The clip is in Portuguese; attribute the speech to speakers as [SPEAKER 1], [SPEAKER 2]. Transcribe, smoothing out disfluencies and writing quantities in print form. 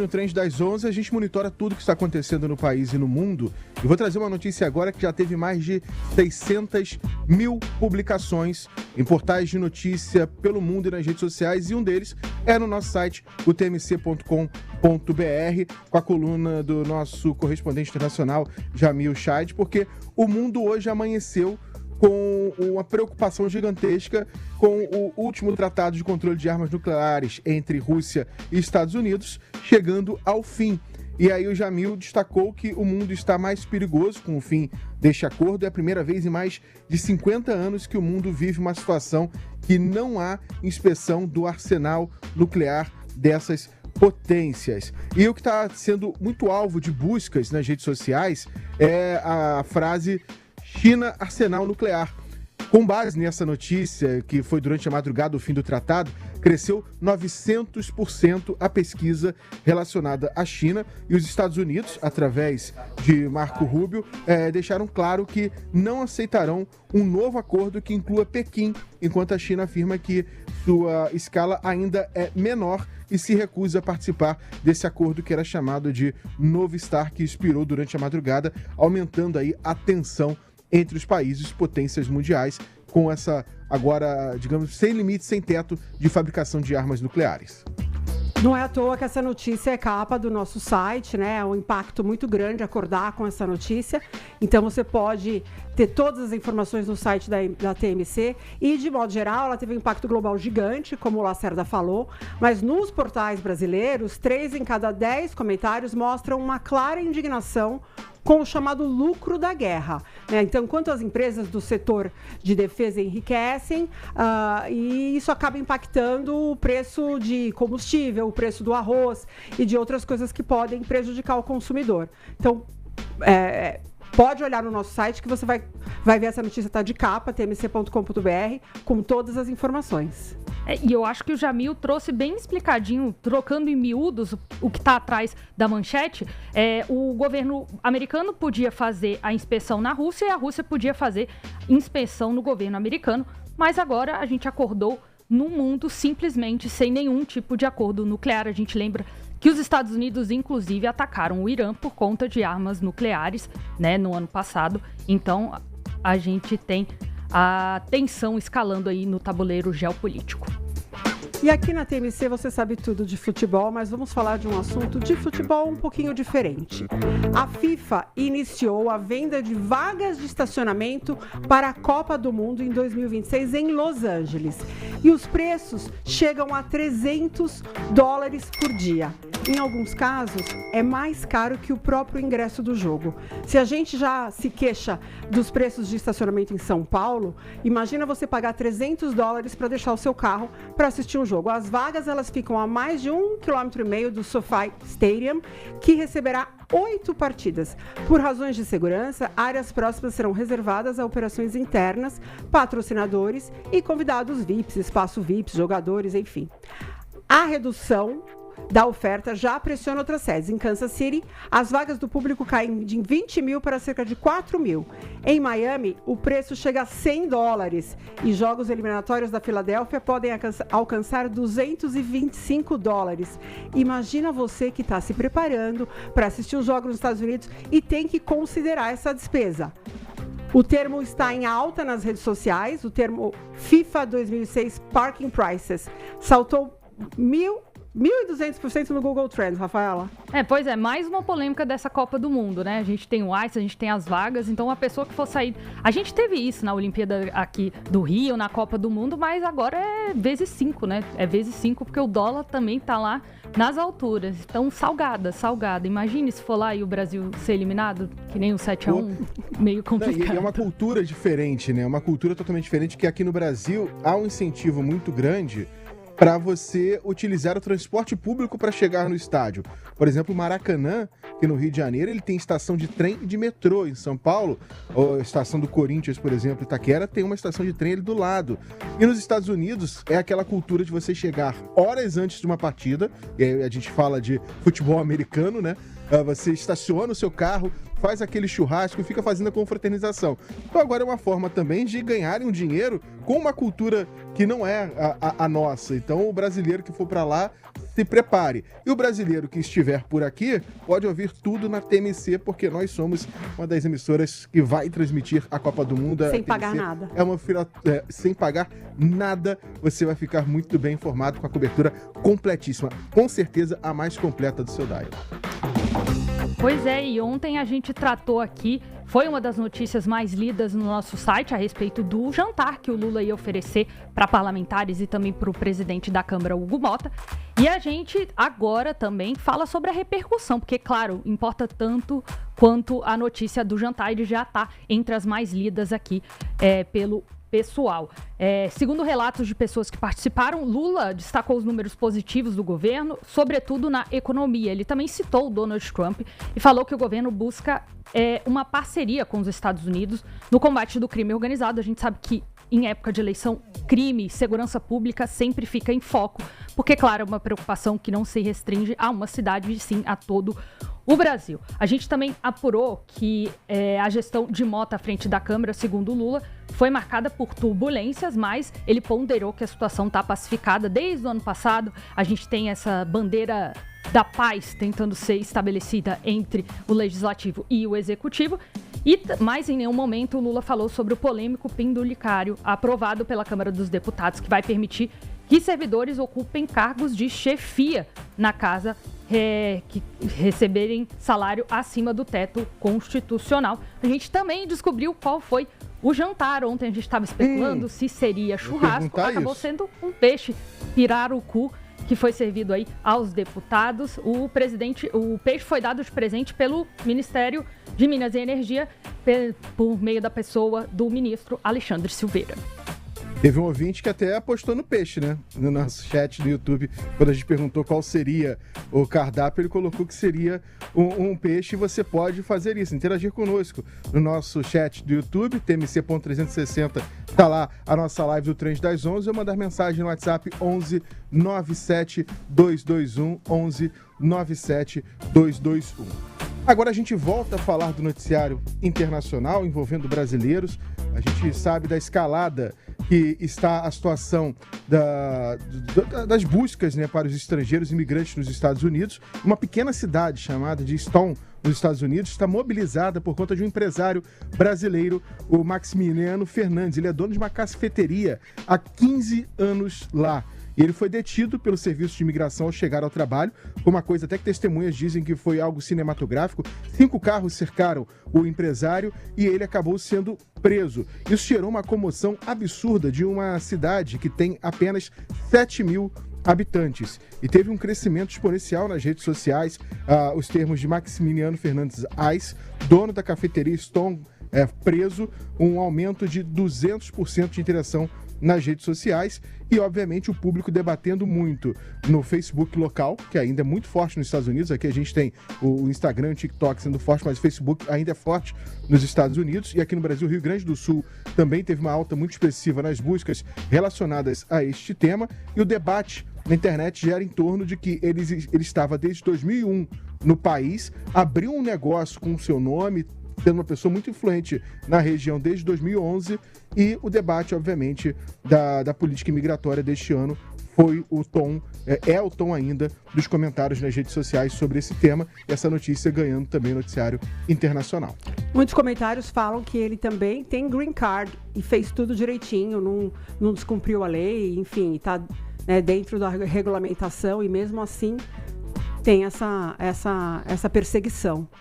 [SPEAKER 1] No Trend das 11, a gente monitora tudo que está acontecendo no país e no mundo. E vou trazer uma notícia agora que já teve mais de 600 mil publicações em portais de notícia pelo mundo e nas redes sociais. E um deles é no nosso site, o tmc.com.br, com a coluna do nosso correspondente internacional, Jamil Chad, porque o mundo hoje amanheceu com uma preocupação gigantesca com o último tratado de controle de armas nucleares entre Rússia e Estados Unidos, chegando ao fim. E aí o Jamil destacou que o mundo está mais perigoso com o fim deste acordo. É a primeira vez em mais de 50 anos que o mundo vive uma situação que não há inspeção do arsenal nuclear dessas potências. E o que está sendo muito alvo de buscas nas redes sociais é a frase China arsenal nuclear. Com base nessa notícia, que foi durante a madrugada do fim do tratado, cresceu 900% a pesquisa relacionada à China, e os Estados Unidos, através de Marco Rubio, deixaram claro que não aceitarão um novo acordo que inclua Pequim, enquanto a China afirma que sua escala ainda é menor e se recusa a participar desse acordo que era chamado de Novo START, que expirou durante a madrugada, aumentando aí a tensão entre os países potências mundiais, com essa, agora, digamos, sem limite, sem teto de fabricação de armas nucleares.
[SPEAKER 2] Não é à toa que essa notícia é capa do nosso site, né? É um impacto muito grande acordar com essa notícia. Então você pode ter todas as informações no site da TMC e, de modo geral, ela teve um impacto global gigante, como o Lacerda falou, mas nos portais brasileiros, 3 em cada 10 comentários mostram uma clara indignação com o chamado lucro da guerra, né? Então, enquanto as empresas do setor de defesa enriquecem, e isso acaba impactando o preço de combustível, o preço do arroz e de outras coisas que podem prejudicar o consumidor. Então, pode olhar no nosso site que você vai ver essa notícia, tá de capa, tmc.com.br, com todas as informações.
[SPEAKER 3] E eu acho que o Jamil trouxe bem explicadinho, trocando em miúdos o que está atrás da manchete. O governo americano podia fazer a inspeção na Rússia e a Rússia podia fazer inspeção no governo americano, mas agora a gente acordou num mundo simplesmente sem nenhum tipo de acordo nuclear. A gente lembra que os Estados Unidos, inclusive, atacaram o Irã por conta de armas nucleares, né, no ano passado. Então, a gente tem a tensão escalando aí no tabuleiro geopolítico.
[SPEAKER 2] E aqui na TMC você sabe tudo de futebol, mas vamos falar de um assunto de futebol um pouquinho diferente. A FIFA iniciou a venda de vagas de estacionamento para a Copa do Mundo em 2026 em Los Angeles. E os preços chegam a $300 por dia. Em alguns casos, é mais caro que o próprio ingresso do jogo. Se a gente já se queixa dos preços de estacionamento em São Paulo, imagina você pagar $300 para deixar o seu carro para assistir um jogo. As vagas, elas ficam a mais de 1,5 km do SoFi Stadium, que receberá 8 partidas. Por razões de segurança, áreas próximas serão reservadas a operações internas, patrocinadores e convidados VIPs, espaço VIPs, jogadores, enfim. A redução da oferta já pressiona outras sedes. Em Kansas City, as vagas do público caem de 20 mil para cerca de 4 mil. Em Miami, o preço chega a $100 e jogos eliminatórios da Filadélfia podem alcançar $225. Imagina você que está se preparando para assistir os jogos nos Estados Unidos e tem que considerar essa despesa. O termo está em alta nas redes sociais. O termo FIFA 2006 Parking Prices saltou 1.200% no Google Trends, Rafaela.
[SPEAKER 3] Pois é, mais uma polêmica dessa Copa do Mundo, né? A gente tem o ICE, a gente tem as vagas, então a pessoa que for sair... A gente teve isso na Olimpíada aqui do Rio, na Copa do Mundo, mas agora é vezes 5, né? É vezes 5, porque o dólar também tá lá nas alturas. Então, salgada. Imagine se for lá e o Brasil ser eliminado, que nem o 7-1, meio complicado.
[SPEAKER 1] E é uma cultura diferente, né? Uma cultura totalmente diferente, que aqui no Brasil há um incentivo muito grande para você utilizar o transporte público para chegar no estádio. Por exemplo, o Maracanã, que no Rio de Janeiro, ele tem estação de trem e de metrô. Em São Paulo, a estação do Corinthians, por exemplo, Itaquera, tem uma estação de trem ali do lado. E nos Estados Unidos, é aquela cultura de você chegar horas antes de uma partida, e aí a gente fala de futebol americano, né? você estaciona o seu carro, faz aquele churrasco e fica fazendo a confraternização. Então agora é uma forma também de ganharem um dinheiro com uma cultura que não é a nossa. Então o brasileiro que for para lá, se prepare. E o brasileiro que estiver por aqui pode ouvir tudo na TMC, porque nós somos uma das emissoras que vai transmitir a Copa do Mundo.
[SPEAKER 2] Sem pagar nada.
[SPEAKER 1] Sem pagar nada, você vai ficar muito bem informado com a cobertura completíssima. Com certeza a mais completa do seu dial.
[SPEAKER 3] Pois é, e ontem a gente tratou aqui, foi uma das notícias mais lidas no nosso site a respeito do jantar que o Lula ia oferecer para parlamentares e também para o presidente da Câmara, Hugo Mota. E a gente agora também fala sobre a repercussão, porque, claro, importa tanto quanto a notícia do jantar, ele já está entre as mais lidas aqui pelo pessoal. Segundo relatos de pessoas que participaram, Lula destacou os números positivos do governo, sobretudo na economia. Ele também citou o Donald Trump e falou que o governo busca uma parceria com os Estados Unidos no combate do crime organizado. A gente sabe que em época de eleição, crime, segurança pública sempre fica em foco, porque, claro, é uma preocupação que não se restringe a uma cidade, e sim a todo o Brasil. A gente também apurou que a gestão de Mota à frente da Câmara, segundo Lula, foi marcada por turbulências, mas ele ponderou que a situação está pacificada desde o ano passado. A gente tem essa bandeira da paz tentando ser estabelecida entre o Legislativo e o Executivo. Mas em nenhum momento o Lula falou sobre o polêmico penduricário aprovado pela Câmara dos Deputados, que vai permitir que servidores ocupem cargos de chefia na casa que receberem salário acima do teto constitucional. A gente também descobriu qual foi o jantar. Ontem a gente estava especulando se seria churrasco, acabou sendo um peixe pirarucu que foi servido aí aos deputados. O peixe foi dado de presente pelo Ministério de Minas e Energia por meio da pessoa do ministro Alexandre Silveira.
[SPEAKER 1] Teve um ouvinte que até apostou no peixe, né? No nosso chat do YouTube, quando a gente perguntou qual seria o cardápio, ele colocou que seria um peixe, e você pode fazer isso, interagir conosco no nosso chat do YouTube, tmc.360, tá lá a nossa live do Trend das 11, ou mandar mensagem no WhatsApp 11 97 221 11 97 221. Agora a gente volta a falar do noticiário internacional envolvendo brasileiros. A gente sabe da escalada que está a situação das buscas, né, para os estrangeiros imigrantes nos Estados Unidos. Uma pequena cidade chamada de Stone, nos Estados Unidos, está mobilizada por conta de um empresário brasileiro, o Maximiliano Fernandes. Ele é dono de uma cafeteria há 15 anos lá. E ele foi detido pelo Serviço de Imigração ao chegar ao trabalho, com uma coisa até que testemunhas dizem que foi algo cinematográfico. 5 carros cercaram o empresário e ele acabou sendo preso. Isso gerou uma comoção absurda de uma cidade que tem apenas 7 mil habitantes. E teve um crescimento exponencial nas redes sociais. Os termos de Maximiliano Fernandes Ais, dono da cafeteria Stone, preso, um aumento de 200% de interação nas redes sociais e, obviamente, o público debatendo muito no Facebook local, que ainda é muito forte nos Estados Unidos. Aqui a gente tem o Instagram e o TikTok sendo forte, mas o Facebook ainda é forte nos Estados Unidos. E aqui no Brasil, Rio Grande do Sul também teve uma alta muito expressiva nas buscas relacionadas a este tema. E o debate na internet gera em torno de que ele estava desde 2001 no país, abriu um negócio com o seu nome, sendo uma pessoa muito influente na região desde 2011, e o debate, obviamente, da política imigratória deste ano foi o tom, o tom ainda dos comentários nas redes sociais sobre esse tema, e essa notícia ganhando também noticiário internacional.
[SPEAKER 2] Muitos comentários falam que ele também tem green card e fez tudo direitinho, não descumpriu a lei, enfim, está dentro da regulamentação, e mesmo assim tem essa perseguição.